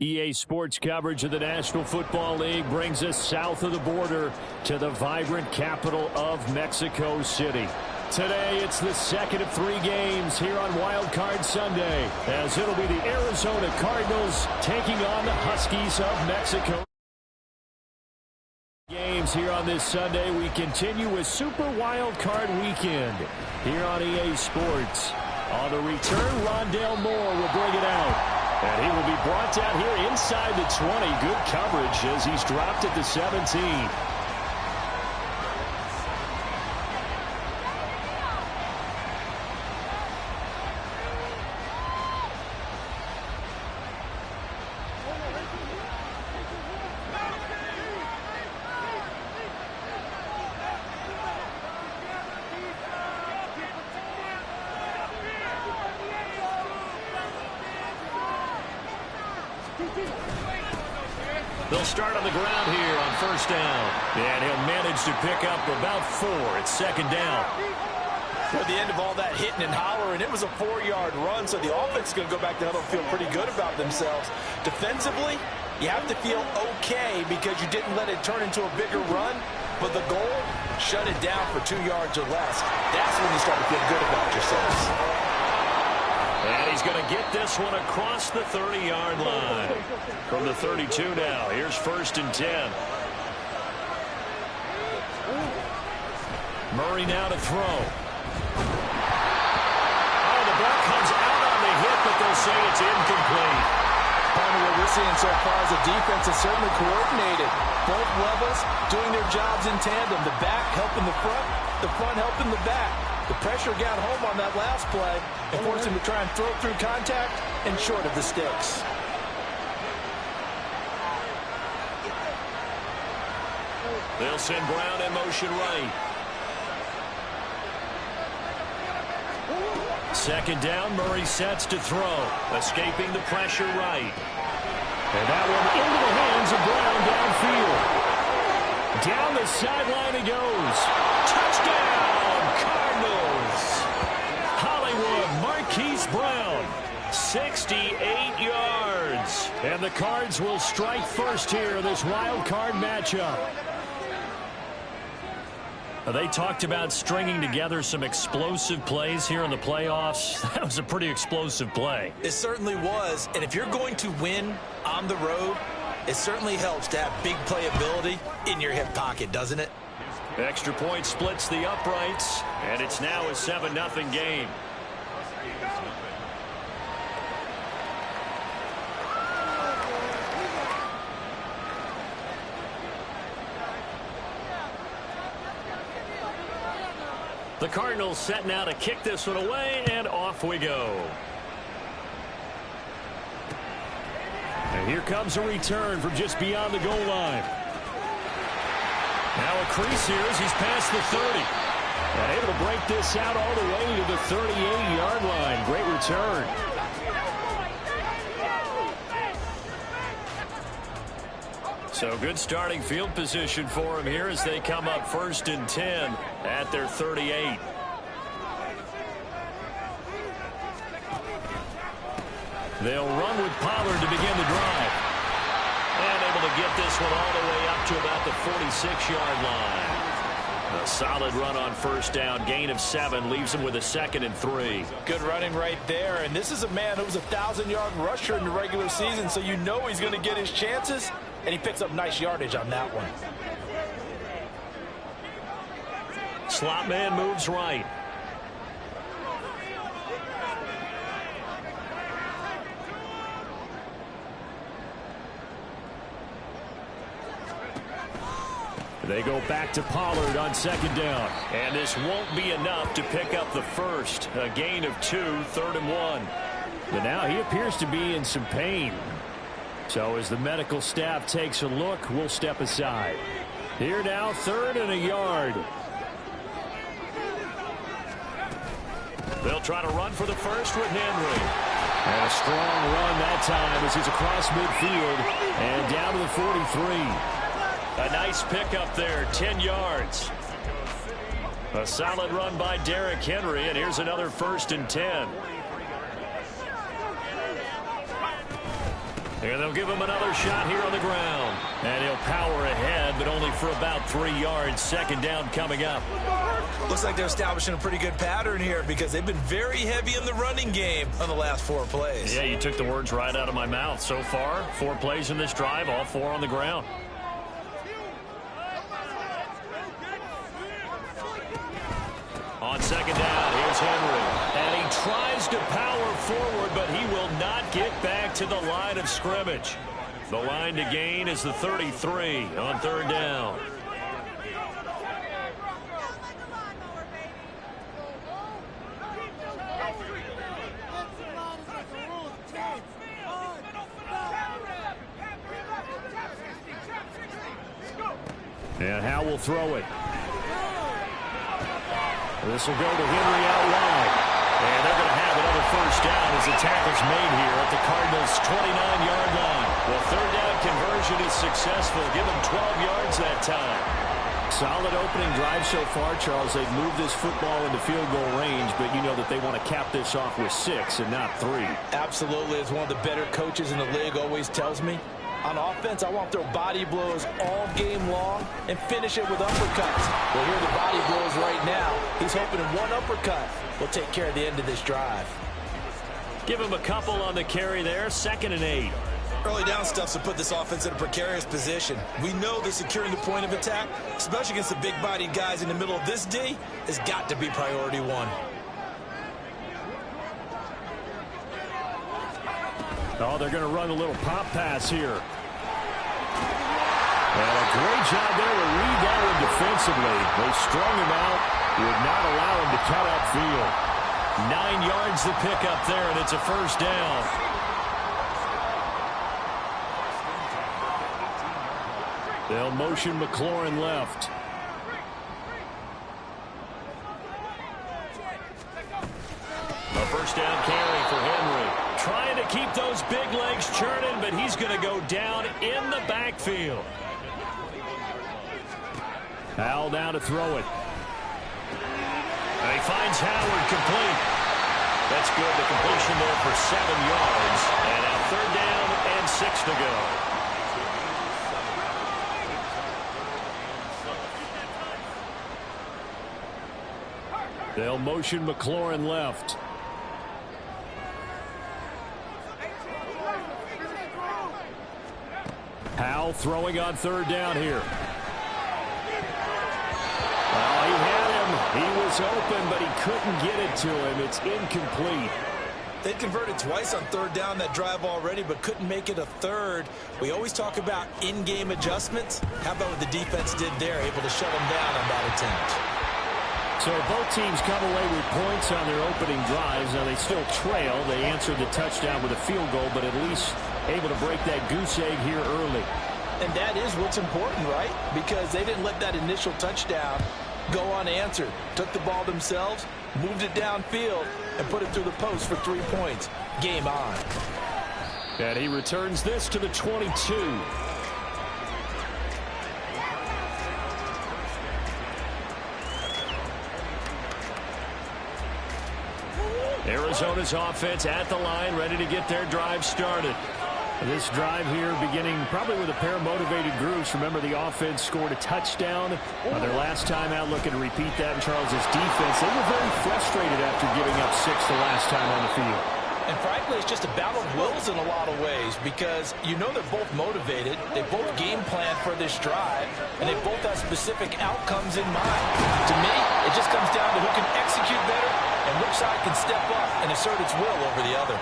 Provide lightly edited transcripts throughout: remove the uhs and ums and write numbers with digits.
EA Sports coverage of the National Football League brings us south of the border to the vibrant capital of Mexico City. Today, it's the second of 3 games here on Wild Card Sunday, as it'll be the Arizona Cardinals taking on the Huskies of Mexico. Games here on this Sunday, we continue with Super Wild Card Weekend here on EA Sports. On the return, Rondale Moore will bring it out. And he will be brought down here inside the 20. Good coverage as he's dropped at the 17. They'll start on the ground here on first down. And he'll manage to pick up about 4. It's second down. At the end of all that hitting and hollering, it was a 4-yard run, so the offense is going to go back to huddle and feel pretty good about themselves. Defensively, you have to feel okay because you didn't let it turn into a bigger run, but the goal, shut it down for 2 yards or less. That's when you start to feel good about yourselves. And he's going to get this one across the 30-yard line. From the 32 now, here's first and 10. Murray now to throw. Oh, the ball comes out on the hit, but they'll say it's incomplete. Part of what we're seeing so far is the defense is certainly coordinated. Both levels doing their jobs in tandem. The back helping the front helping the back. The pressure got home on that last play and forced him to try and throw through contact and short of the sticks. They'll send Brown in motion right. Second down, Murray sets to throw. Escaping the pressure right. And that one into the hands of Brown downfield. Down the sideline he goes. Touchdown, Cardinals. Hollywood Marquise Brown, 68 yards. And the Cards will strike first here in this wild card matchup. They talked about stringing together some explosive plays here in the playoffs. That was a pretty explosive play. It certainly was. And if you're going to win on the road, it certainly helps to have big playability in your hip pocket, doesn't it? Extra point splits the uprights, and it's now a 7-0 game. The Cardinals set now to kick this one away, and off we go. And here comes a return from just beyond the goal line. Now a crease here as he's past the 30. And able to break this out all the way to the 38-yard line. Great return. So good starting field position for him here as they come up first and 10 at their 38. They'll run with Pollard to begin the drive. And able to get this one all the way up to about the 46-yard line. A solid run on first down. Gain of 7 leaves him with a 2nd and 3. Good running right there. And this is a man who was a 1,000-yard rusher in the regular season, so you know he's going to get his chances. And he picks up nice yardage on that one. Slot man moves right. They go back to Pollard on second down. And this won't be enough to pick up the first. A gain of 2, 3rd and 1. But now he appears to be in some pain. So as the medical staff takes a look, we'll step aside. Here now, 3rd and a yard. They'll try to run for the first with Henry. And a strong run that time as he's across midfield and down to the 43. A nice pickup there, 10 yards. A solid run by Derrick Henry, and here's another 1st and 10. And they'll give him another shot here on the ground. And he'll power ahead, but only for about 3 yards. Second down coming up. Looks like they're establishing a pretty good pattern here because they've been very heavy in the running game on the last 4 plays. Yeah, you took the words right out of my mouth. So far, 4 plays in this drive, all 4 on the ground. On second down, here's Henry. And he tries to power forward, but he will not get back to the line of scrimmage. The line to gain is the 33 on third down. And Howe will throw it. This will go to Henry out wide. And they're going to have another first down as the tackle's made here at the Cardinals' 29-yard line. Well, third down conversion is successful. Give them 12 yards that time. Solid opening drive so far, Charles. They've moved this football into field goal range, but you know that they want to cap this off with 6 and not 3. Absolutely. As one of the better coaches in the league always tells me, on offense, I want to throw body blows all game long and finish it with uppercuts. Well, here are the body blows right now. He's hoping in one uppercut will take care of the end of this drive. Give him a couple on the carry there. 2nd and 8. Early down stuff to put this offense in a precarious position. We know that securing the point of attack, especially against the big-bodied guys in the middle of this D, has got to be priority 1. Oh, they're going to run a little pop pass here. And a great job there to read that one defensively. They strung him out, would not allow him to cut upfield. 9 yards to pick up there, and it's a first down. They'll motion McLaurin left. A first down carry for Henry. Trying to keep those big legs churning, but he's going to go down in the backfield. Howell down to throw it. And he finds Howard complete. That's good. The completion there for 7 yards. And now third down and 6 to go. They'll motion McLaurin left. Howell throwing on third down here. Well, he had him. He was open, but he couldn't get it to him. It's incomplete. They converted twice on third down that drive already, but couldn't make it a third. We always talk about in-game adjustments. How about what the defense did there, able to shut them down on that attempt? So both teams come away with points on their opening drives. Now they still trail. They answered the touchdown with a field goal, but at least able to break that goose egg here early. And that is what's important, right? Because they didn't let that initial touchdown go unanswered. Took the ball themselves, moved it downfield, and put it through the post for 3 points. Game on. And he returns this to the 22. Arizona's offense at the line, ready to get their drive started. This drive here beginning probably with a pair of motivated groups. Remember, the offense scored a touchdown on their last time out, looking to repeat that in Charles's defense. They were very frustrated after giving up 6 the last time on the field. And frankly, it's just a battle of wills in a lot of ways because you know they're both motivated. They both game plan for this drive, and they both have specific outcomes in mind. To me, it just comes down to who can execute better and which side can step up and assert its will over the other.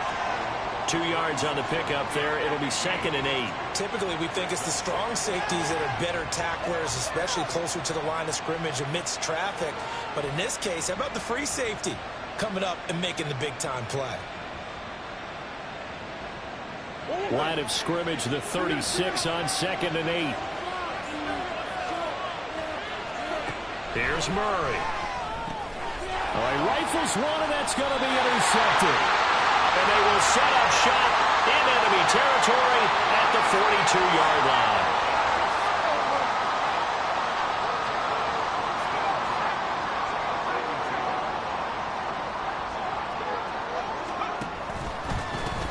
2 yards on the pickup there. It'll be 2nd and 8. Typically, we think it's the strong safeties that are better tacklers, especially closer to the line of scrimmage amidst traffic. But in this case, how about the free safety coming up and making the big-time play? Line of scrimmage, the 36 on 2nd and 8. Here's Murray. Well, he rifles one, and that's going to be intercepted. And they will set up shop in enemy territory at the 42-yard line.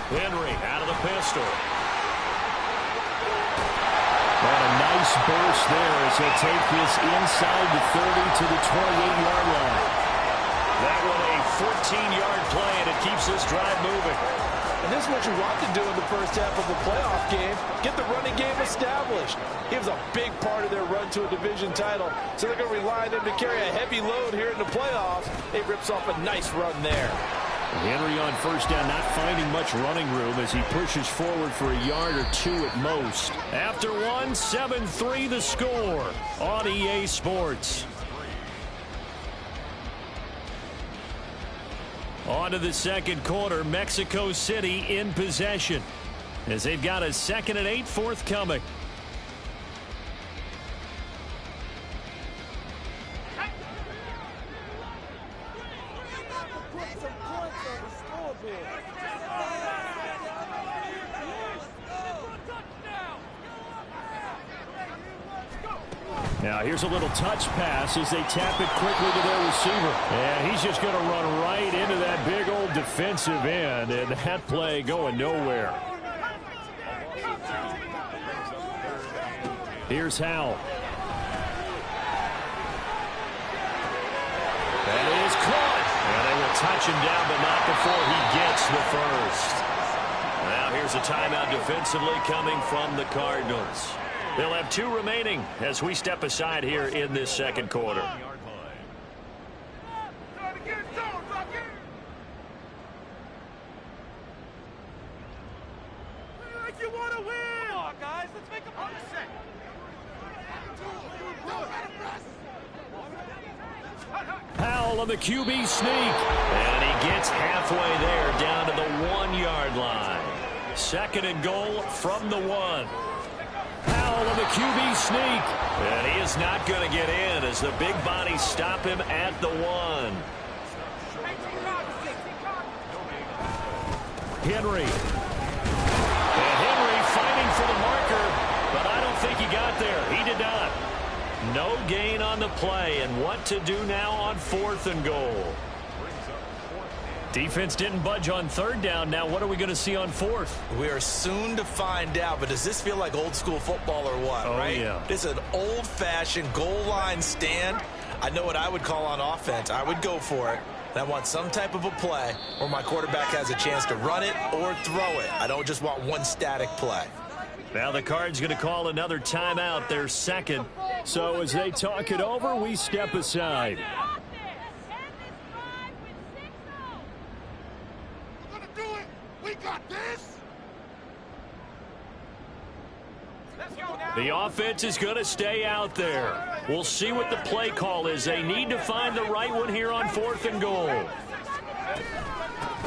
Henry out of the pistol. Nice burst there as he'll take this inside the 30 to the 28-yard line. That one a 14-yard play, and it keeps this drive moving. And this is what you want to do in the first half of a playoff game. Get the running game established. He was a big part of their run to a division title, so they're going to rely on him to carry a heavy load here in the playoffs. He rips off a nice run there. Henry on first down, not finding much running room as he pushes forward for a yard or two at most. After one, 7-3 the score on EA Sports. On to the second quarter, Mexico City in possession as they've got a 2nd and 8 forthcoming. Now here's a little touch pass as they tap it quickly to their receiver. And he's just going to run right into that big old defensive end, and that play going nowhere. Here's Howell. And it is caught. And they will touch him down, but not before he gets the first. Now here's a timeout defensively coming from the Cardinals. They'll have 2 remaining as we step aside here in this second quarter. You want to win! Come on, guys, let's make a Powell on the QB sneak. And he gets halfway there down to the 1-yard line. 2nd and goal from the 1. Powell on the QB sneak. And he is not going to get in as the big bodies stop him at the 1. Henry. And Henry fighting for the marker, but I don't think he got there. He did not. No gain on the play, and what to do now on 4th and goal. Defense didn't budge on 3rd down. Now what are we going to see on 4th? We are soon to find out, but does this feel like old school football or what, right? Yeah. This is an old-fashioned goal line stand. I know what I would call on offense. I would go for it. And I want some type of a play where my quarterback has a chance to run it or throw it. I don't just want one static play. Now the Cards going to call another timeout, their 2nd. So as they talk it over, we step aside. The offense is going to stay out there. We'll see what the play call is. They need to find the right one here on 4th and goal.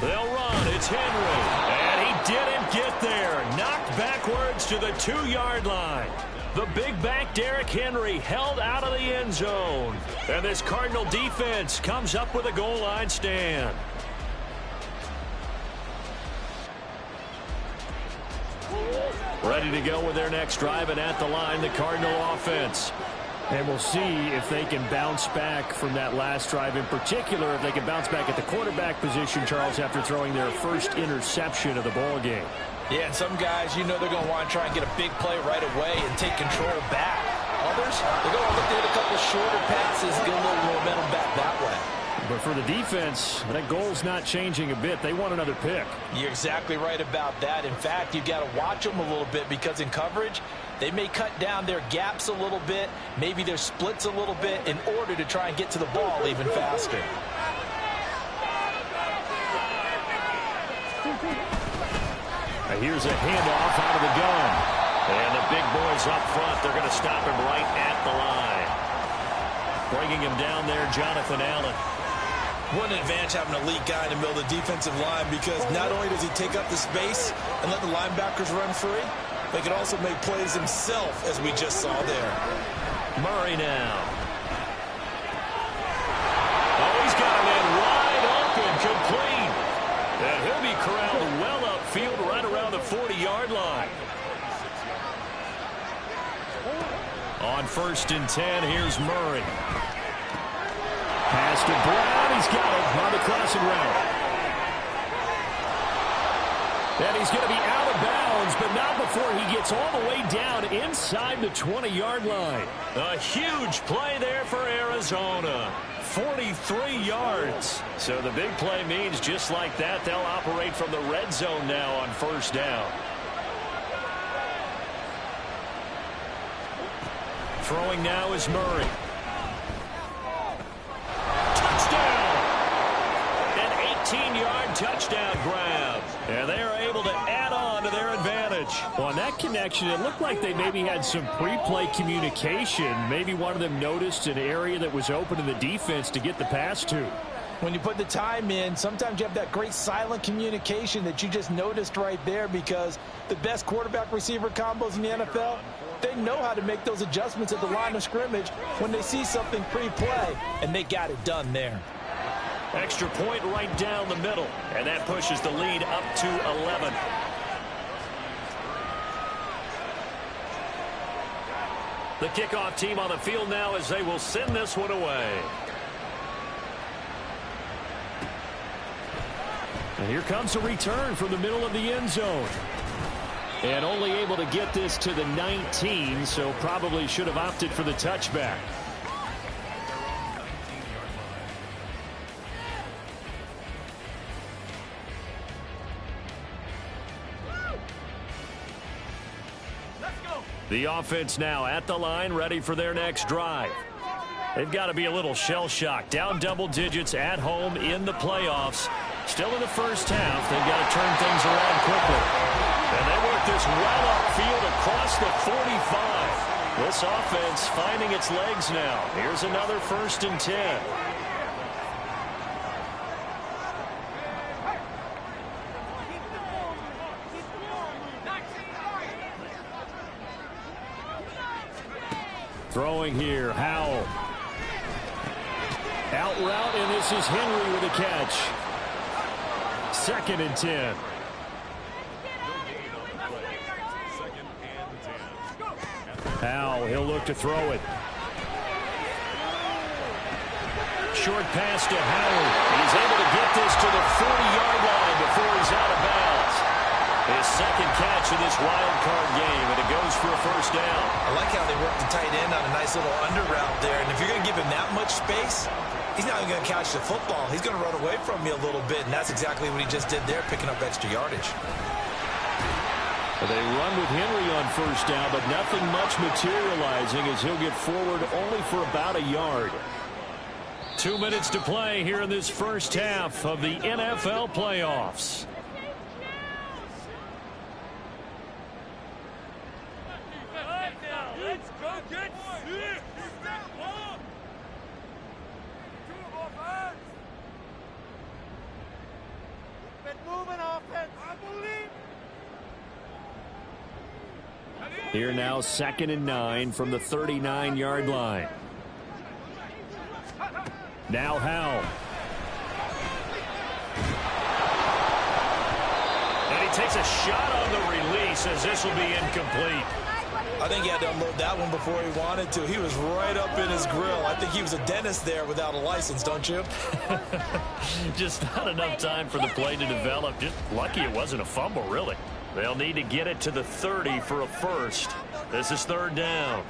They'll run. It's Henry. And he didn't get there. Knocked backwards to the 2-yard line. The big back Derrick Henry held out of the end zone. And this Cardinal defense comes up with a goal line stand. Ready to go with their next drive, and at the line, the Cardinal offense. And we'll see if they can bounce back from that last drive, in particular, if they can bounce back at the quarterback position, Charles, after throwing their first interception of the ball game. Yeah, and some guys, you know they're going to want to try and get a big play right away and take control back. Others, they're going to look to hit a couple shorter passes, get a little momentum back that way. But for the defense, that goal's not changing a bit. They want another pick. You're exactly right about that. In fact, you've got to watch them a little bit because in coverage, they may cut down their gaps a little bit, maybe their splits a little bit in order to try and get to the ball even faster. Here's a handoff out of the gun. And the big boys up front, they're going to stop him right at the line. Bringing him down there, Jonathan Allen. What an advantage having an elite guy in the middle of the defensive line, because not only does he take up the space and let the linebackers run free, but he can also make plays himself, as we just saw there. Murray now. Oh, he's got him in wide open, complete. And he'll be corralled well upfield right around the 40-yard line. On 1st and 10, here's Murray. Pass to Brown. He's got it on the crossing route. And he's going to be out of bounds. bounds, but not before he gets all the way down inside the 20-yard line. A huge play there for Arizona. 43 yards. So the big play means just like that, they'll operate from the red zone now on first down. Throwing now is Murray. Touchdown! An 18-yard touchdown grab. And they are able to add on to their advantage. Well, on that connection, it looked like they maybe had some pre-play communication. Maybe one of them noticed an area that was open to the defense to get the pass to. When you put the time in, sometimes you have that great silent communication that you just noticed right there, because the best quarterback-receiver combos in the NFL, they know how to make those adjustments at the line of scrimmage when they see something pre-play, and they got it done there. Extra point right down the middle, and that pushes the lead up to 11. The kickoff team on the field now as they will send this one away. And here comes a return from the middle of the end zone. And only able to get this to the 19, so probably should have opted for the touchback. The offense now at the line, ready for their next drive. They've got to be a little shell-shocked. Down double digits at home in the playoffs. Still in the first half. They've got to turn things around quickly. And they work this well upfield across the 45. This offense finding its legs now. Here's another 1st and 10. Throwing here, Howell. Out route, and this is Henry with a catch. 2nd and 10. Howell, he'll look to throw it. Short pass to Howard. He's able to get this to the 40-yard line before he's out of bounds. His 2nd catch in this wild card game, and it goes for a 1st down. I like how they work the tight end on a nice little under route there. And if you're going to give him that much space, he's not even going to catch the football. He's going to run away from you a little bit, and that's exactly what he just did there, picking up extra yardage. They run with Henry on 1st down, but nothing much materializing as he'll get forward only for about a yard. 2 minutes to play here in this first half of the NFL playoffs. Let's go get sick! Keep it moving, offense. I believe. Here now 2nd and 9 from the 39-yard line. Now Howell. And he takes a shot on the release as this will be incomplete. I think he had to unload that one before he wanted to. He was right up in his grill. I think he was a dentist there without a license, don't you? Just not enough time for the play to develop. Just lucky it wasn't a fumble, really. They'll need to get it to the 30 for a 1st. This is 3rd down.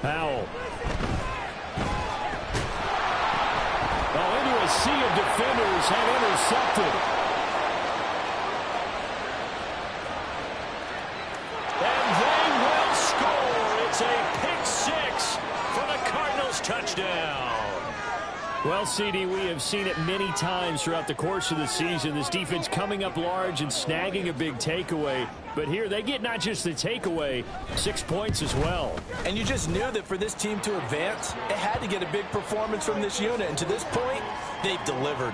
Howell. Oh, into a sea of defenders and intercepted. And they will score. It's a pick 6 for the Cardinals touchdown. Well, CD, we have seen it many times throughout the course of the season. This defense coming up large and snagging a big takeaway. But here they get not just the takeaway, 6 points as well. And you just knew that for this team to advance, it had to get a big performance from this unit. And to this point, they've delivered.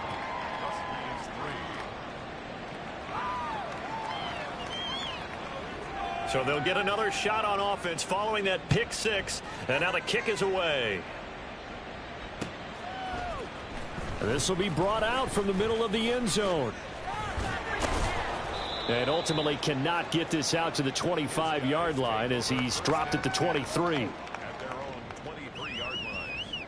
So they'll get another shot on offense following that pick 6. And now the kick is away. This will be brought out from the middle of the end zone. And ultimately cannot get this out to the 25-yard line as he's dropped at the 23. At their own 23-yard line.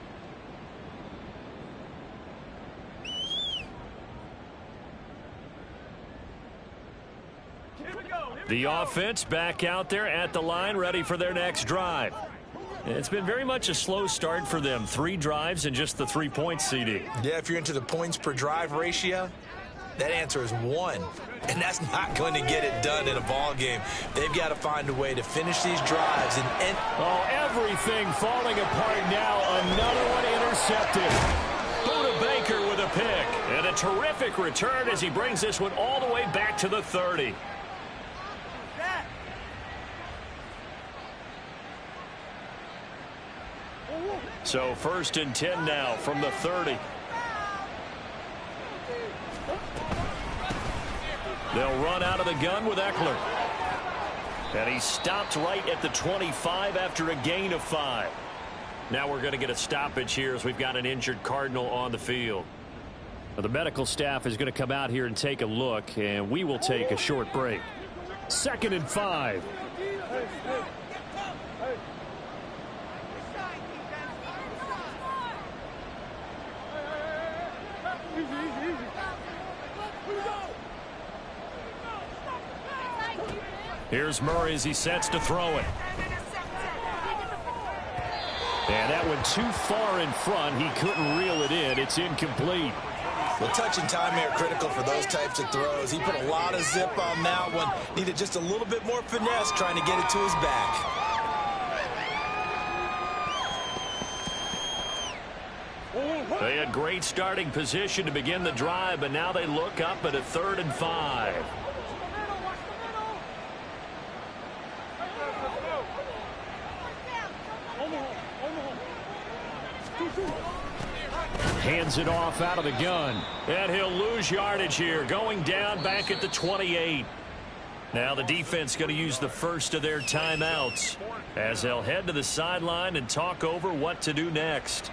The offense back out there at the line, ready for their next drive. It's been very much a slow start for them. 3 drives and just the 3 points, CD. Yeah, if you're into the points per drive ratio, that answer is 1. And that's not going to get it done in a ball game. They've got to find a way to finish these drives. Oh, everything falling apart now. Another one intercepted. Buda Baker with a pick. And a terrific return as he brings this one all the way back to the 30. So 1st and 10 now from the 30. They'll run out of the gun with Eckler. And he stopped right at the 25 after a gain of 5. Now we're going to get a stoppage here as we've got an injured Cardinal on the field. Well, the medical staff is going to come out here and take a look, and we will take a short break. 2nd and 5. Here's Murray as he sets to throw it. And that went too far in front. He couldn't reel it in. It's incomplete. Well, touch and time are critical for those types of throws. He put a lot of zip on that one. Needed just a little bit more finesse trying to get it to his back. They had great starting position to begin the drive, but now they look up at a 3rd and 5. Hands it off out of the gun. And he'll lose yardage here. Going down back at the 28. Now the defense going to use the first of their timeouts as they'll head to the sideline and talk over what to do next.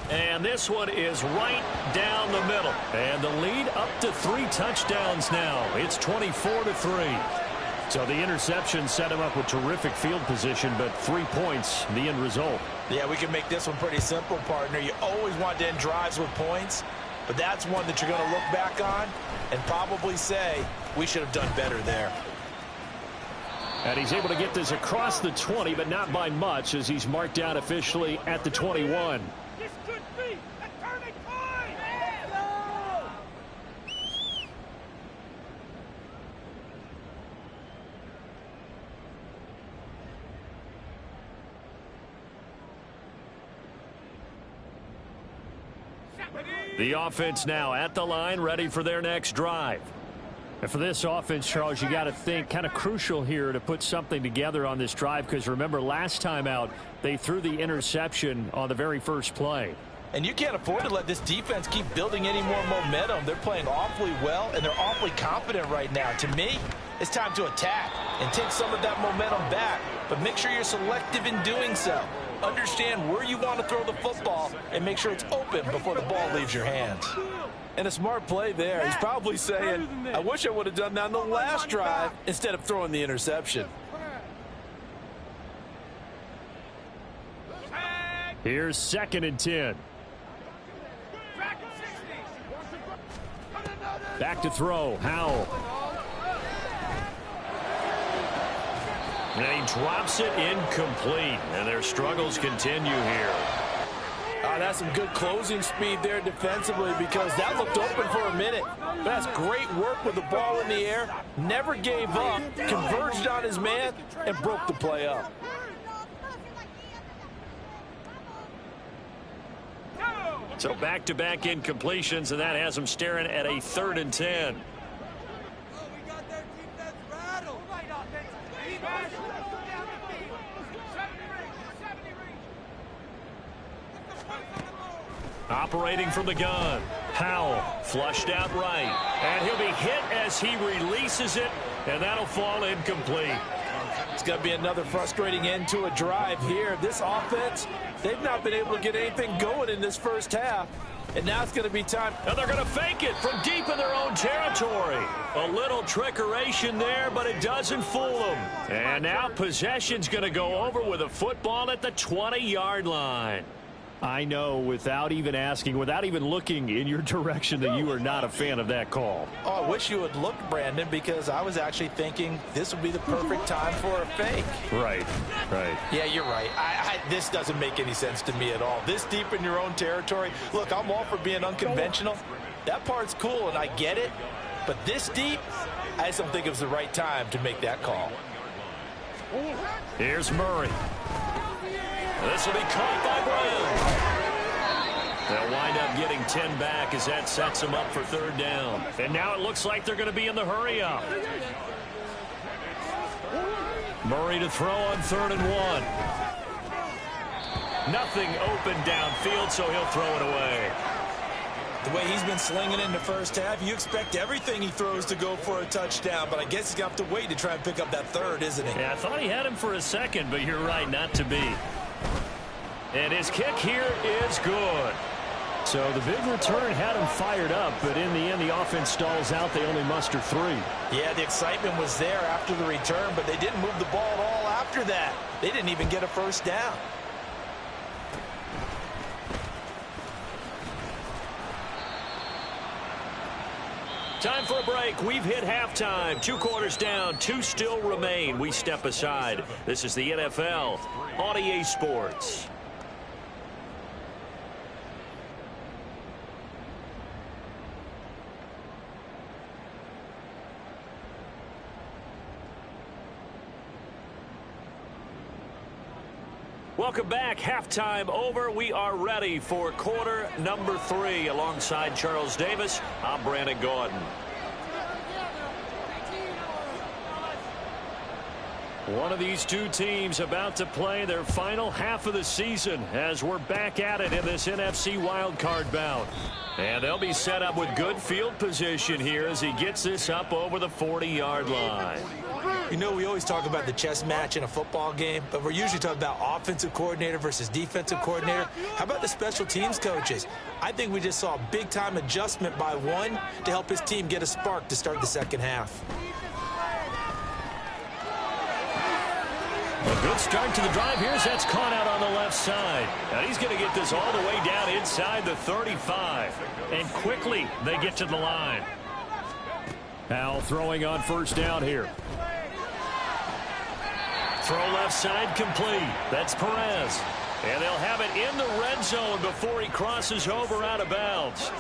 And this one is right down the middle. And the lead up to 3 touchdowns now. It's 24-3. So the interception set him up with terrific field position, but 3 points, the end result. Yeah, we can make this one pretty simple, partner. You always want to end drives with points, but that's one that you're going to look back on and probably say, we should have done better there. And he's able to get this across the 20, but not by much as he's marked down officially at the 21. This could be a turning point! The offense now at the line, ready for their next drive. And for this offense, Charles, you got to think kind of crucial here to put something together on this drive, because remember last time out they threw the interception on the very first play. And you can't afford to let this defense keep building any more momentum. They're playing awfully well, and they're awfully confident right now. To me, it's time to attack and take some of that momentum back, but make sure you're selective in doing so. Understand where you want to throw the football and make sure it's open before the ball leaves your hands. And a smart play there. He's probably saying, I wish I would have done that on the last drive instead of throwing the interception. Here's 2nd and 10. Back to throw. Howell. And he drops it incomplete. And their struggles continue here. That's some good closing speed there defensively, because that looked open for a minute. But that's great work with the ball in the air. Never gave up. Converged on his man and broke the play up. So back-to-back incompletions, and that has them staring at a 3rd and 10. Operating from the gun. Howell flushed out right. And he'll be hit as he releases it, and that'll fall incomplete. It's going to be another frustrating end to a drive here. This offense, they've not been able to get anything going in this first half. And now it's going to be time. And they're going to fake it from deep in their own territory. A little trickeration there, but it doesn't fool them. And now possession's going to go over with a football at the 20-yard line. I know, without even asking, without even looking in your direction, that you are not a fan of that call. Oh, I wish you had looked, Brandon, because I was actually thinking this would be the perfect time for a fake. Right. Yeah, you're right. This doesn't make any sense to me at all. This deep in your own territory. Look, I'm all for being unconventional. That part's cool, and I get it. But this deep, I just don't think it was the right time to make that call. Here's Murray. This will be caught by Brown. They'll wind up getting 10 back as that sets them up for third down. And now it looks like they're going to be in the hurry-up. Murray to throw on 3rd and 1. Nothing open downfield, so he'll throw it away. The way he's been slinging in the first half, you expect everything he throws to go for a touchdown, but I guess he's going to have to wait to try and pick up that third, isn't he? Yeah, I thought he had him for a second, but you're right, not to be. And his kick here is good. So the big return had him fired up, but in the end, the offense stalls out. They only muster 3. Yeah, the excitement was there after the return, but they didn't move the ball at all after that. They didn't even get a first down. Time for a break. We've hit halftime. 2 quarters down. 2 still remain. We step aside. This is the NFL on EA Sports. Welcome back. Halftime over. We are ready for quarter number 3. Alongside Charles Davis, I'm Brandon Gordon. One of these two teams about to play their final half of the season as we're back at it in this NFC wildcard bout. And they'll be set up with good field position here as he gets this up over the 40-yard line. You know, we always talk about the chess match in a football game, but we're usually talking about offensive coordinator versus defensive coordinator. How about the special teams coaches? I think we just saw a big-time adjustment by one to help his team get a spark to start the second half. A good start to the drive here as that's caught out on the left side. And he's going to get this all the way down inside the 35. And quickly they get to the line. Now throwing on first down here. Throw left side complete. That's Perez. And they'll have it in the red zone before he crosses over out of bounds.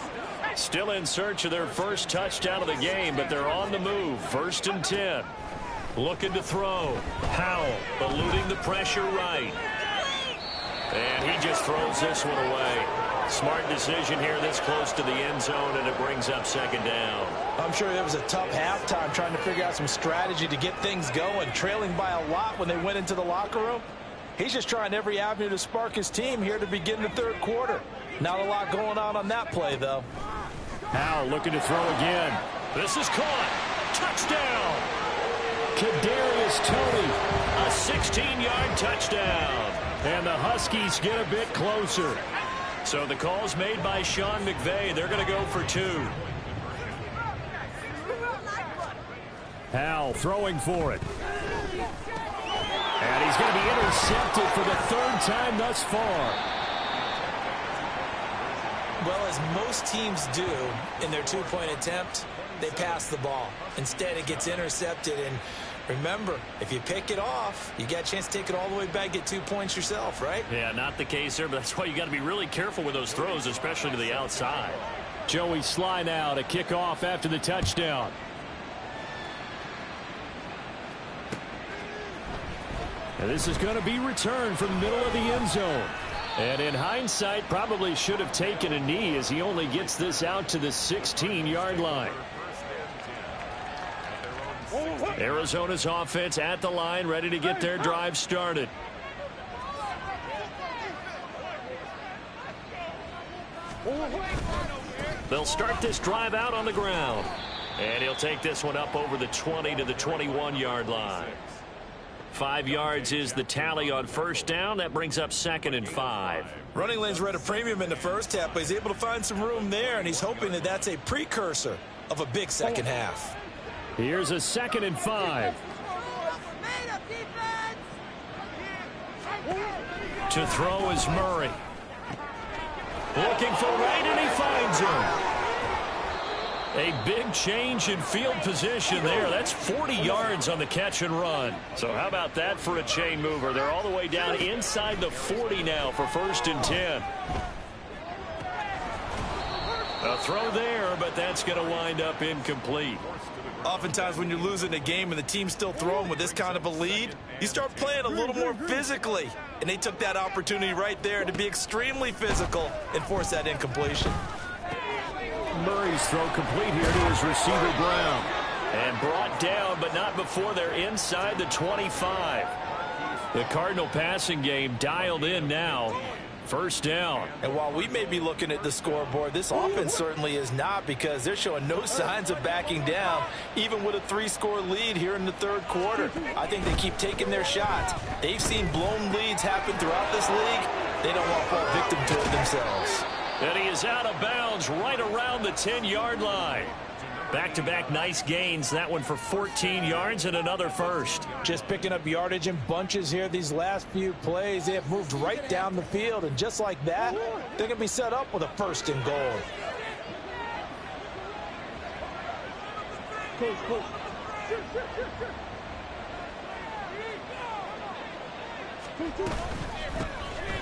Still in search of their first touchdown of the game, but they're on the move. 1st and 10. Looking to throw. Howell eluding the pressure right. And he just throws this one away. Smart decision here this close to the end zone, and it brings up 2nd down. I'm sure it was a tough halftime trying to figure out some strategy to get things going, trailing by a lot when they went into the locker room. He's just trying every avenue to spark his team here to begin the 3rd quarter. Not a lot going on that play, though. Howell looking to throw again. This is caught. Touchdown. Kadarius Toney, a 16-yard touchdown. And the Huskies get a bit closer. So the call's made by Sean McVay. They're going to go for 2. Howell throwing for it. And he's going to be intercepted for the 3rd time thus far. Well, as most teams do in their 2-point attempt, they pass the ball. Instead, it gets intercepted. And remember, if you pick it off, you got a chance to take it all the way back, get 2 points yourself, right? Yeah, not the case here, but that's why you got to be really careful with those throws, especially to the outside. Joey Sly now to kick off after the touchdown. And this is going to be returned from the middle of the end zone. And in hindsight, probably should have taken a knee as he only gets this out to the 16-yard line. Arizona's offense at the line, ready to get their drive started. They'll start this drive out on the ground. And he'll take this one up over the 20 to the 21-yard line. 5 yards is the tally on first down. That brings up 2nd and 5. Running lanes were at a premium in the first half, but he's able to find some room there, and he's hoping that that's a precursor of a big second half. Here's a 2nd and 5. To throw is Murray. Looking for right, and he finds him. A big change in field position there. That's 40 yards on the catch and run. So how about that for a chain mover? They're all the way down inside the 40 now for 1st and 10. A throw there, but that's going to wind up incomplete. Oftentimes when you're losing a game and the team's still throwing with this kind of a lead, you start playing a little more physically. And they took that opportunity right there to be extremely physical and force that incompletion. Murray's throw complete here to his receiver Brown. And brought down, but not before they're inside the 25. The Cardinal passing game dialed in now. 1st down. And while we may be looking at the scoreboard, this offense certainly is not, because they're showing no signs of backing down, even with a 3-score lead here in the 3rd quarter. I think they keep taking their shots. They've seen blown leads happen throughout this league. They don't want to fall victim to it themselves. And he is out of bounds right around the 10-yard line. Back-to-back nice gains. That one for 14 yards and another first. Just picking up yardage in bunches here these last few plays. They have moved right down the field, and just like that, they're going to be set up with a 1st and goal.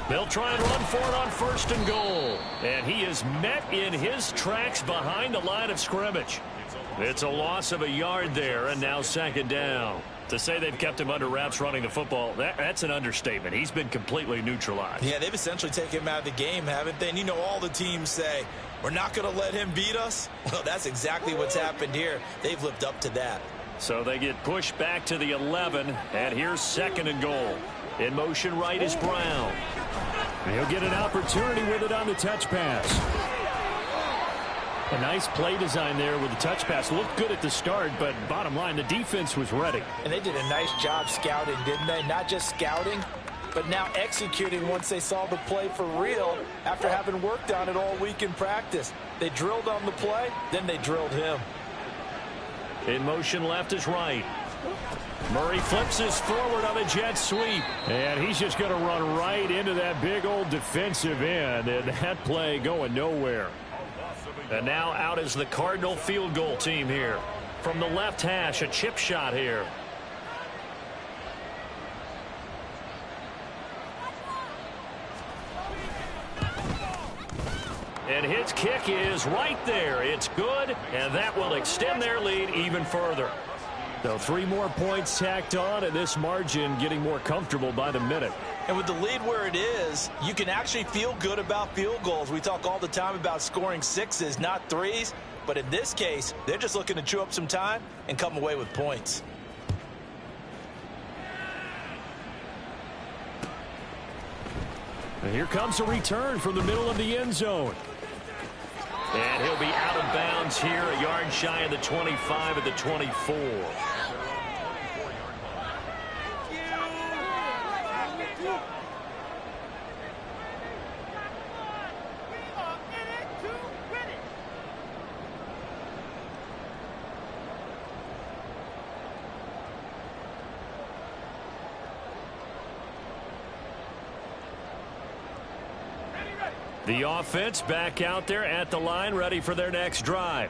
They'll try and run for it on 1st and goal. And he is met in his tracks behind the line of scrimmage. It's a loss of a yard there, and now 2nd down. To say they've kept him under wraps running the football, that's an understatement. He's been completely neutralized. Yeah, they've essentially taken him out of the game, haven't they? And you know all the teams say, we're not going to let him beat us. Well, that's exactly what's happened here. They've lived up to that. So they get pushed back to the 11, and here's 2nd and goal. In motion right is Brown. And he'll get an opportunity with it on the touch pass. A nice play design there with the touch pass. Looked good at the start, but bottom line, the defense was ready. And they did a nice job scouting, didn't they? Not just scouting, but now executing once they saw the play for real after having worked on it all week in practice. They drilled on the play, then they drilled him. In motion left is right. Murray flips his forward on a jet sweep. And he's just going to run right into that big old defensive end. And that play going nowhere. And now out is the Cardinal field goal team here. From the left hash, a chip shot here. And his kick is right there. It's good, and that will extend their lead even further. So 3 more points tacked on, and this margin getting more comfortable by the minute. And with the lead where it is, you can actually feel good about field goals. We talk all the time about scoring 6s, not 3s. But in this case, they're just looking to chew up some time and come away with points. And here comes a return from the middle of the end zone. And he'll be out of bounds here, a yard shy of the 25 at the 24. The offense back out there at the line, ready for their next drive.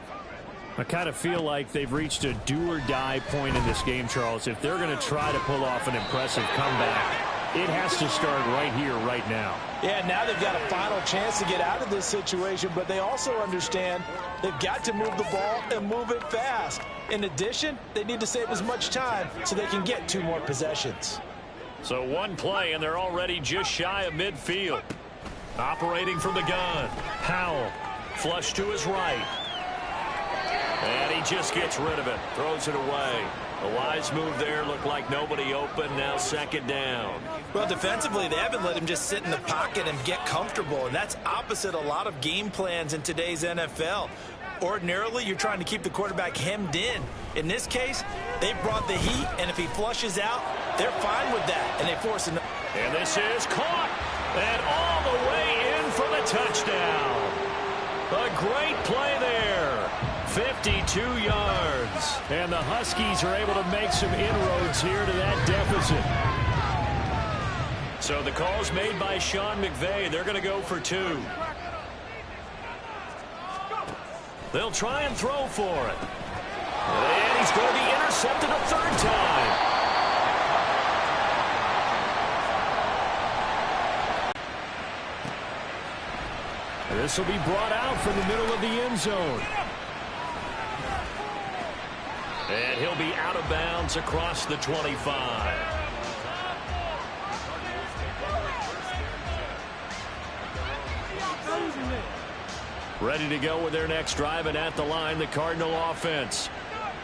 I kind of feel like they've reached a do-or-die point in this game, Charles. If they're going to try to pull off an impressive comeback, it has to start right here, right now. Yeah, now they've got a final chance to get out of this situation, but they also understand they've got to move the ball and move it fast. In addition, they need to save as much time so they can get 2 more possessions. So 1 play, and they're already just shy of midfield. Operating from the gun. Howell. Flush to his right. And he just gets rid of it. Throws it away. A wise move there. Looked like nobody open. Now 2nd down. Well, defensively, they haven't let him just sit in the pocket and get comfortable. And that's opposite a lot of game plans in today's NFL. Ordinarily, you're trying to keep the quarterback hemmed in. In this case, they brought the heat, and if he flushes out, they're fine with that. And they force him. And this is caught. And all the way in for the touchdown. A great play there. 52 yards. And the Huskies are able to make some inroads here to that deficit. So the call's made by Sean McVay. They're going to go for 2. They'll try and throw for it. And he's going to be intercepted a third time. This will be brought out from the middle of the end zone. And he'll be out of bounds across the 25. Ready to go with their next drive, and at the line, the Cardinal offense.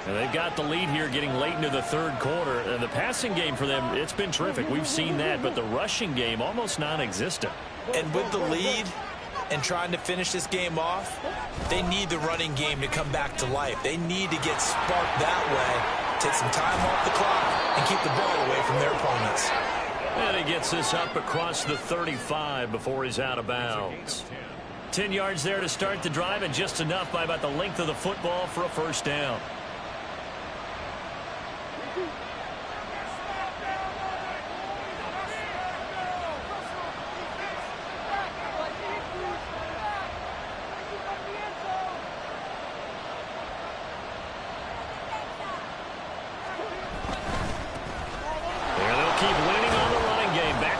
And they've got the lead here getting late into the third quarter. And the passing game for them, it's been terrific. We've seen that, but the rushing game almost non-existent. And with the lead and trying to finish this game off, they need the running game to come back to life. They need to get sparked that way, take some time off the clock, and keep the ball away from their opponents. And he gets this up across the 35 before he's out of bounds. 10 yards there to start the drive, and just enough by about the length of the football for a first down.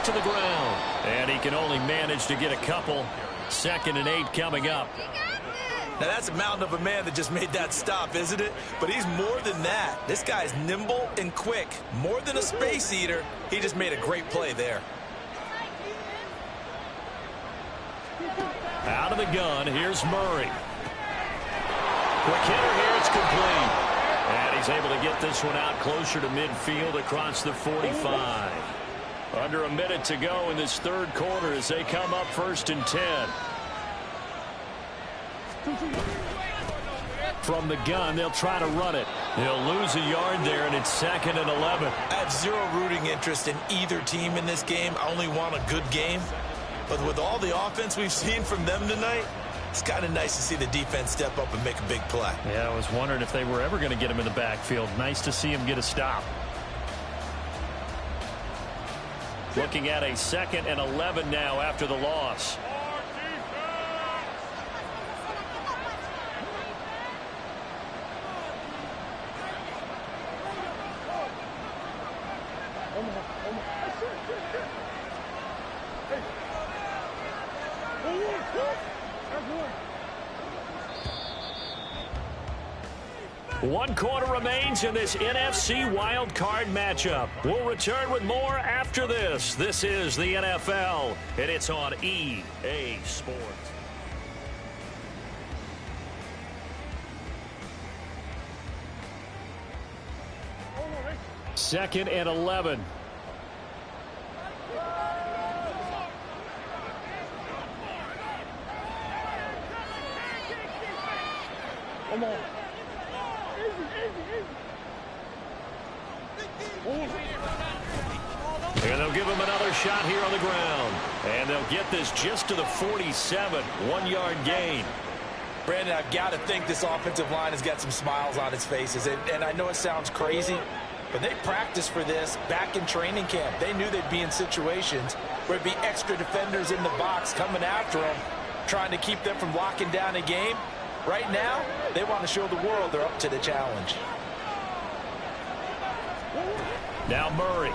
To the ground, and he can only manage to get a couple. 2nd and 8 coming up. Now that's a mountain of a man that just made that stop, isn't it? But he's more than that. This guy's nimble and quick, more than a space eater. He just made a great play there. Out of the gun, here's Murray. Quick hitter here, it's complete. And he's able to get this one out closer to midfield across the 45. Under a minute to go in this third quarter as they come up 1st and 10. From the gun, they'll try to run it. They'll lose a yard there, and it's 2nd and 11. I have zero rooting interest in either team in this game. I only want a good game. But with all the offense we've seen from them tonight, it's kind of nice to see the defense step up and make a big play. Yeah, I was wondering if they were ever going to get him in the backfield. Nice to see him get a stop. Looking at a 2nd and 11 now after the loss. One quarter remains in this NFC Wild Card matchup. We'll return with more after this. This is the NFL, and it's on EA Sports. Second and 11. Come on. And they'll give him another shot here on the ground. And they'll get this just to the 47. 1-yard gain. Brandon, I've got to think this offensive line has got some smiles on its faces. And I know it sounds crazy, but they practiced for this back in training camp. They knew they'd be in situations where there'd be extra defenders in the box coming after them, trying to keep them from locking down a game. Right now, they want to show the world they're up to the challenge. Now Murray.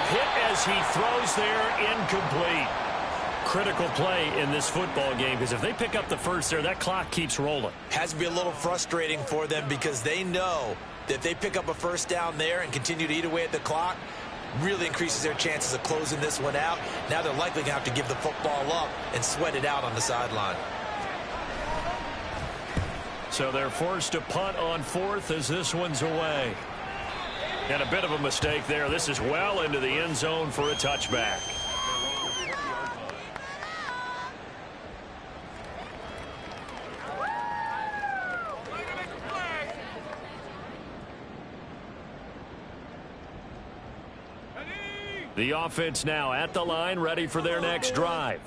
Hit as he throws there, incomplete. Critical play in this football game, because if they pick up the first there, that clock keeps rolling. Has to be a little frustrating for them because they know that if they pick up a first down there and continue to eat away at the clock, really increases their chances of closing this one out. Now they're likely going to have to give the football up and sweat it out on the sideline. So they're forced to punt on 4th as this one's away. And a bit of a mistake there. This is well into the end zone for a touchback. The offense now at the line, ready for their next drive.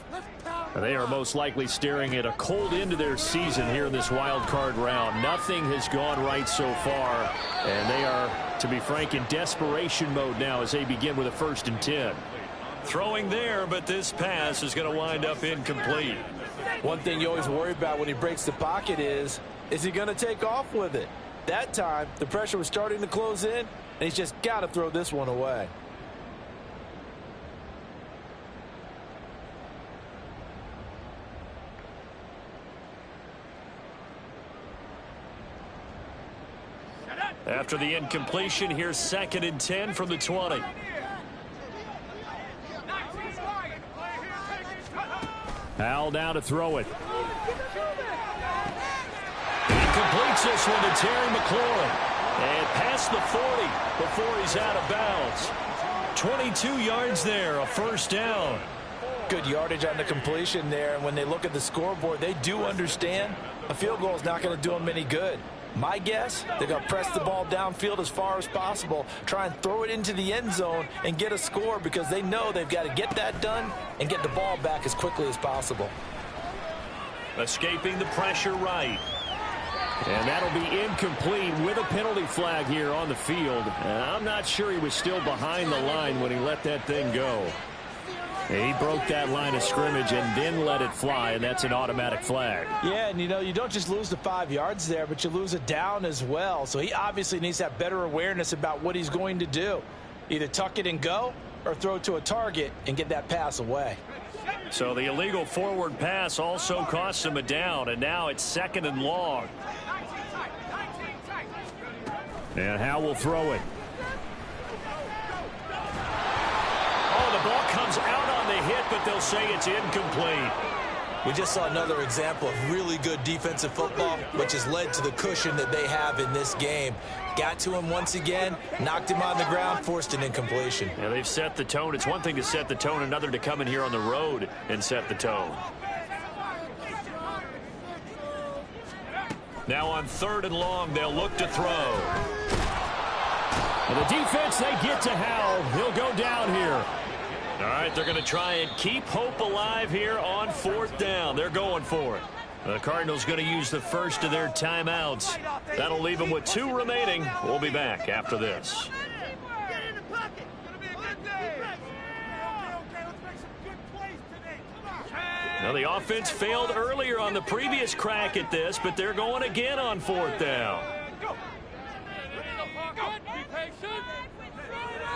They are most likely staring at a cold end to their season here in this wild card round. Nothing has gone right so far, and they are, to be frank, in desperation mode now as they begin with a 1st and 10. Throwing there, but this pass is going to wind up incomplete. One thing you always worry about when he breaks the pocket is he going to take off with it? That time, the pressure was starting to close in, and he's just got to throw this one away. After the incompletion, here's 2nd and 10 from the 20. Howell now to throw it. He completes this one to Terry McLaurin. And past the 40 before he's out of bounds. 22 yards there, a first down. Good yardage on the completion there. And when they look at the scoreboard, they do understand a field goal is not going to do them any good. My guess, they're going to press the ball downfield as far as possible, try and throw it into the end zone and get a score because they know they've got to get that done and get the ball back as quickly as possible. Escaping the pressure right. And that'll be incomplete with a penalty flag here on the field. And I'm not sure he was still behind the line when he let that thing go. He broke that line of scrimmage and then let it fly, and that's an automatic flag. Yeah, and you don't just lose the 5 yards there, but you lose it down as well. So he obviously needs to have better awareness about what he's going to do. Either tuck it and go or throw it to a target and get that pass away. So the illegal forward pass also costs him a down, and now it's 2nd and long. And Howell will throw it. Oh, the ball comes out on the hit, but they'll say it's incomplete. We just saw another example of really good defensive football, which has led to the cushion that they have in this game. Got to him once again, knocked him on the ground, forced an incompletion. Yeah, they've set the tone. It's one thing to set the tone, another to come in here on the road and set the tone. Now on 3rd and long, they'll look to throw. And the defense, they get to Howell. He'll go down here. All right, they're going to try and keep hope alive here on 4th down. They're going for it. The Cardinals going to use the first of their timeouts. That'll leave them with 2 remaining. We'll be back after this. Now, the offense failed earlier on the previous crack at this, but they're going again on 4th down.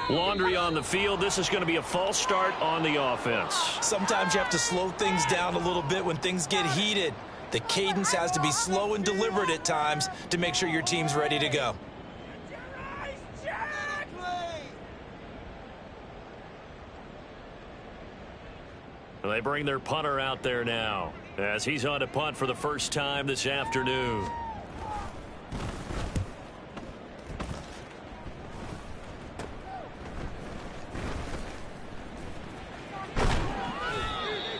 Laundry on the field. This is going to be a false start on the offense. Sometimes you have to slow things down a little bit when things get heated. The cadence has to be slow and deliberate at times to make sure your team's ready to go. They bring their punter out there now as he's on to punt for the first time this afternoon.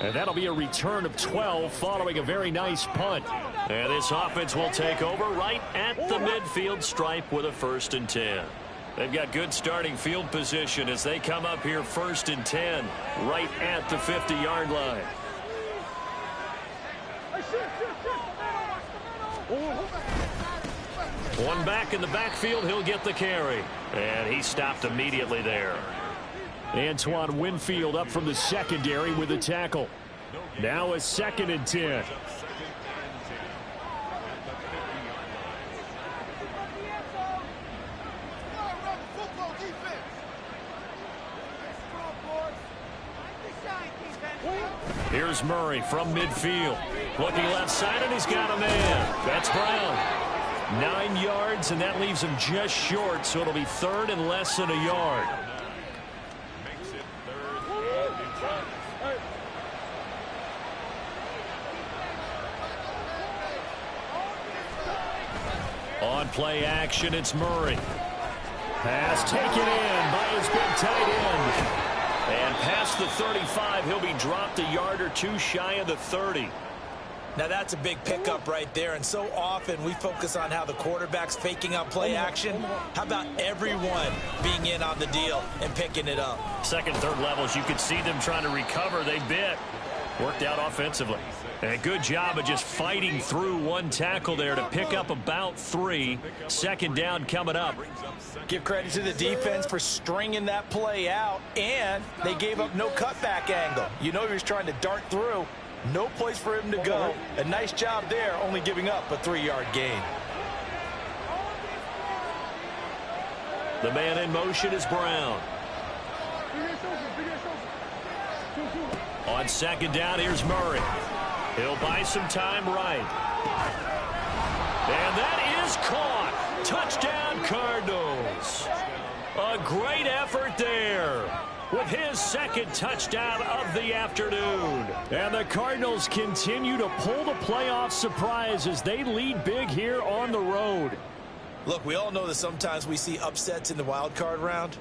And that'll be a return of 12 following a very nice punt. And this offense will take over right at the midfield stripe with a 1st and 10. They've got good starting field position as they come up here 1st and 10 right at the 50-yard line. One back in the backfield, he'll get the carry. And he stopped immediately there. Antoine Winfield up from the secondary with a tackle. Now a 2nd and 10. Here's Murray from midfield. Looking left side, and he's got a man. That's Brown. 9 yards, and that leaves him just short, so it'll be 3rd and less than a yard. On play action, it's Murray. Pass taken in by his big tight end. And past the 35, he'll be dropped a yard or 2 shy of the 30. Now that's a big pickup right there, and so often we focus on how the quarterback's faking out play action. How about everyone being in on the deal and picking it up? 2nd, 3rd levels, you could see them trying to recover. They bit. Worked out offensively. And a good job of just fighting through one tackle there to pick up about 3. Second down coming up. Give credit to the defense for stringing that play out, and they gave up no cutback angle. You know he was trying to dart through. No place for him to go. A nice job there, only giving up a 3-yard gain. The man in motion is Brown. On second down, here's Murray. He'll buy some time right. And that is caught. Touchdown, Cardinals. A great effort there with his second touchdown of the afternoon. And the Cardinals continue to pull the playoff surprise as they lead big here on the road. Look, we all know that sometimes we see upsets in the wild card round,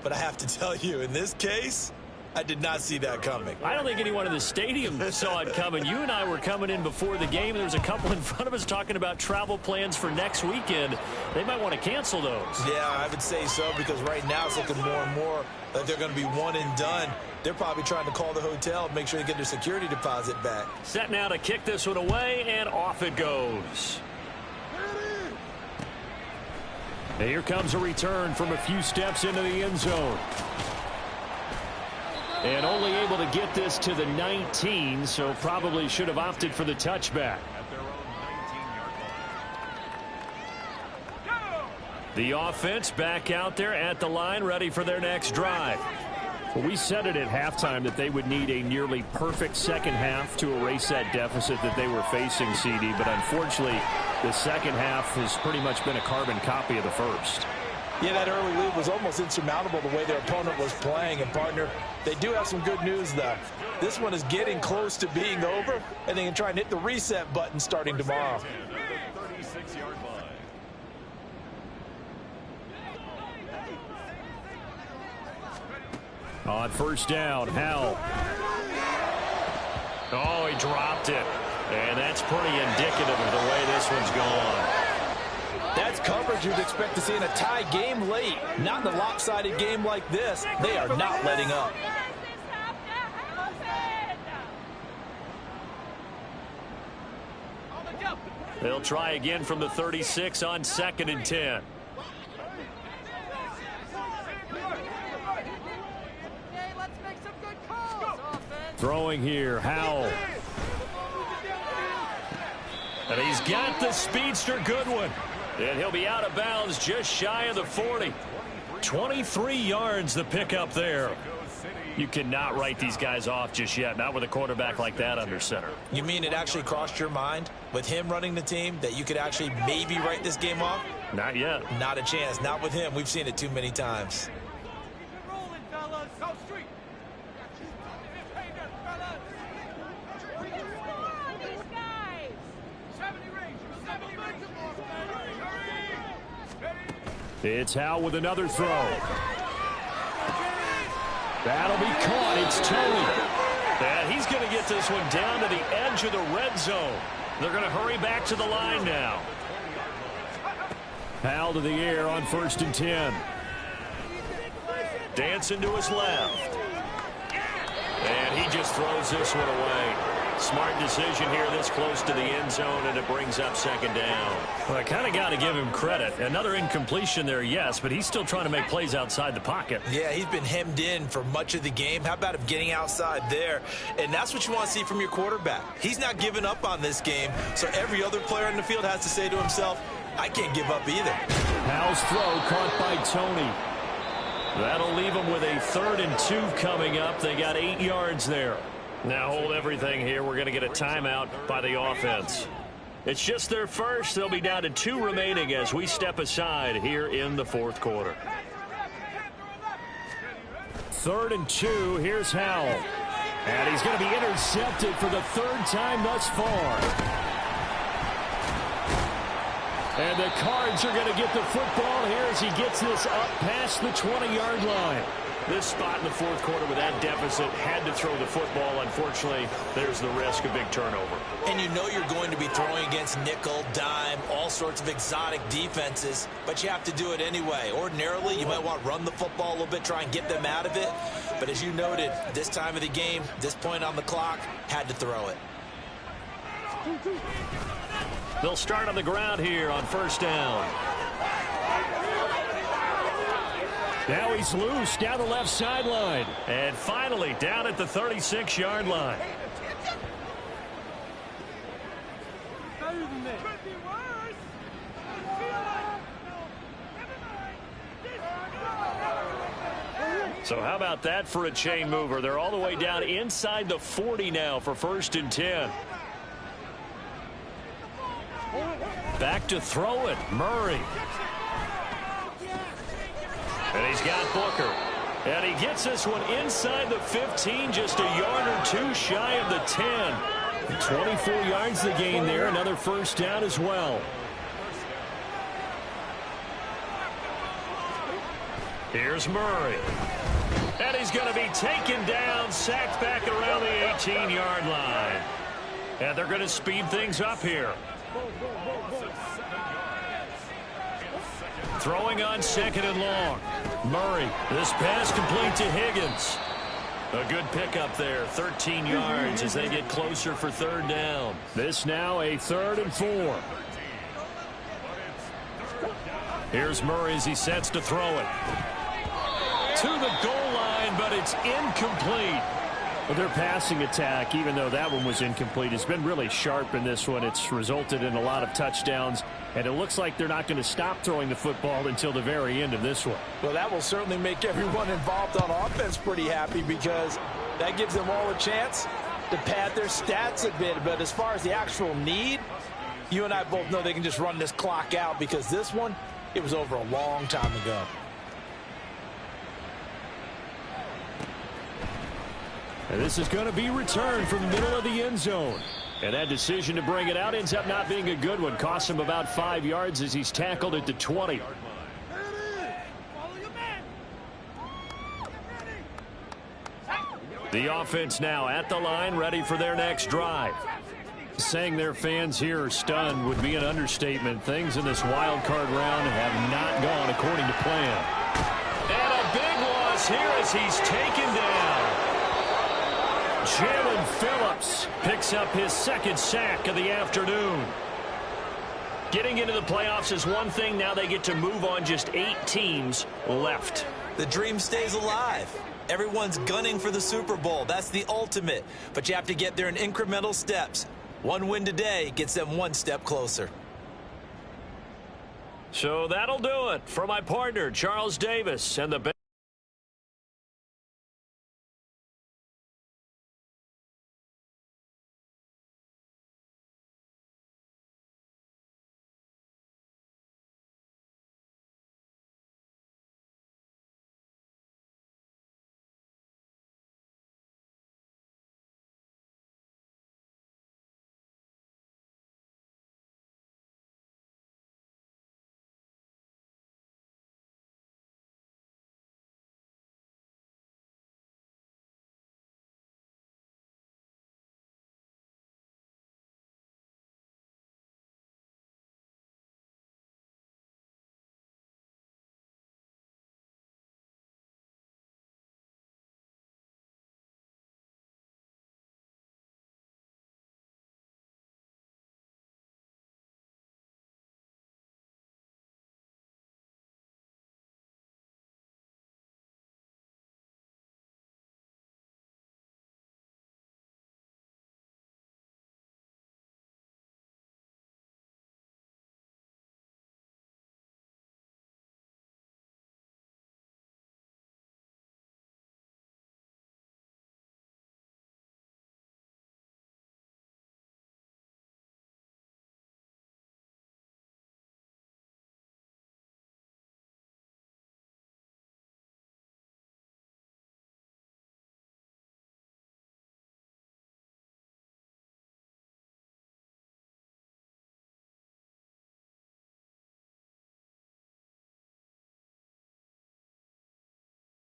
but I have to tell you, in this case, I did not see that coming. I don't think anyone in the stadium saw it coming. You and I were coming in before the game. There was a couple in front of us talking about travel plans for next weekend. They might want to cancel those. Yeah, I would say so, because right now it's looking more and more like they're going to be one and done. They're probably trying to call the hotel and make sure they get their security deposit back. Set now to kick this one away, and off it goes. And here comes a return from a few steps into the end zone. And only able to get this to the 19, so probably should have opted for the touchback. The offense back out there at the line, ready for their next drive. Well, we said it at halftime that they would need a nearly perfect second half to erase that deficit that they were facing, CD. But unfortunately, the second half has pretty much been a carbon copy of the first. Yeah, that early lead was almost insurmountable the way their opponent was playing. And, partner, they do have some good news, though. This one is getting close to being over, and they can try and hit the reset button starting tomorrow. On first down, Howell. Oh, he dropped it. And that's pretty indicative of the way this one's gone. That's coverage you'd expect to see in a tie game late. Not in a lopsided game like this. They are not letting up. They'll try again from the 36 on 2nd and 10. Throwing here, Howell. And he's got the speedster Goodwin. And he'll be out of bounds just shy of the 40. 23 yards the pickup there. You cannot write these guys off just yet, not with a quarterback like that under center. You mean it actually crossed your mind with him running the team that you could actually maybe write this game off? Not yet. Not a chance. Not with him. We've seen it too many times. It's Howell with another throw. That'll be caught. It's Tony. And he's going to get this one down to the edge of the red zone. They're going to hurry back to the line now. Howell to the air on 1st and 10. Dancing to his left. And he just throws this one away. Smart decision here this close to the end zone, and it brings up 2nd down. Well, I kind of got to give him credit. Another incompletion there, yes, but he's still trying to make plays outside the pocket. Yeah, he's been hemmed in for much of the game. How about him getting outside there? And that's what you want to see from your quarterback. He's not giving up on this game, so every other player in the field has to say to himself, I can't give up either. Howell's throw caught by Tony. That'll leave him with a 3rd and 2 coming up. They got 8 yards there. Now hold everything here. We're going to get a timeout by the offense. It's just their first. They'll be down to 2 remaining as we step aside here in the 4th quarter. 3rd and 2. Here's Howell. And he's going to be intercepted for the 3rd time thus far. And the Cards are going to get the football here as he gets this up past the 20-yard line. This spot in the 4th quarter with that deficit had to throw the football. Unfortunately, there's the risk of big turnover. And you know you're going to be throwing against nickel, dime, all sorts of exotic defenses, but you have to do it anyway. Ordinarily, you might want to run the football a little bit, try and get them out of it. But But as you noted, this time of the game, this point on the clock, had to throw it. They'll start on the ground here on first down. Now he's loose down the left sideline. And finally down at the 36-yard line. So how about that for a chain mover? They're all the way down inside the 40 now for 1st and 10. Back to throw it, Murray. And he's got Booker. And he gets this one inside the 15, just a yard or two shy of the 10. 24 yards the gain there, another first down as well. Here's Murray. And he's going to be taken down, sacked back around the 18-yard line. And they're going to speed things up here. Throwing on 2nd and long. Murray, this pass complete to Higgins. A good pickup there, 13 yards as they get closer for 3rd down. This now a 3rd and 4. Here's Murray as he sets to throw it. To the goal line, but it's incomplete. Well, their passing attack, even though that one was incomplete, has been really sharp in this one. It's resulted in a lot of touchdowns, and it looks like they're not going to stop throwing the football until the very end of this one. Well, that will certainly make everyone involved on offense pretty happy because that gives them all a chance to pad their stats a bit. But as far as the actual need, you and I both know they can just run this clock out because this one, it was over a long time ago. And this is going to be returned from the middle of the end zone. And that decision to bring it out ends up not being a good one. Costs him about 5 yards as he's tackled at the 20. The offense now at the line, ready for their next drive. Saying their fans here are stunned would be an understatement. Things in this wild card round have not gone according to plan. And a big loss here as he's taken down. Jalen Phillips picks up his 2nd sack of the afternoon. Getting into the playoffs is one thing. Now they get to move on. Just 8 teams left. The dream stays alive. Everyone's gunning for the Super Bowl. That's the ultimate. But you have to get there in incremental steps. One win today gets them one step closer. So that'll do it for my partner, Charles Davis, and the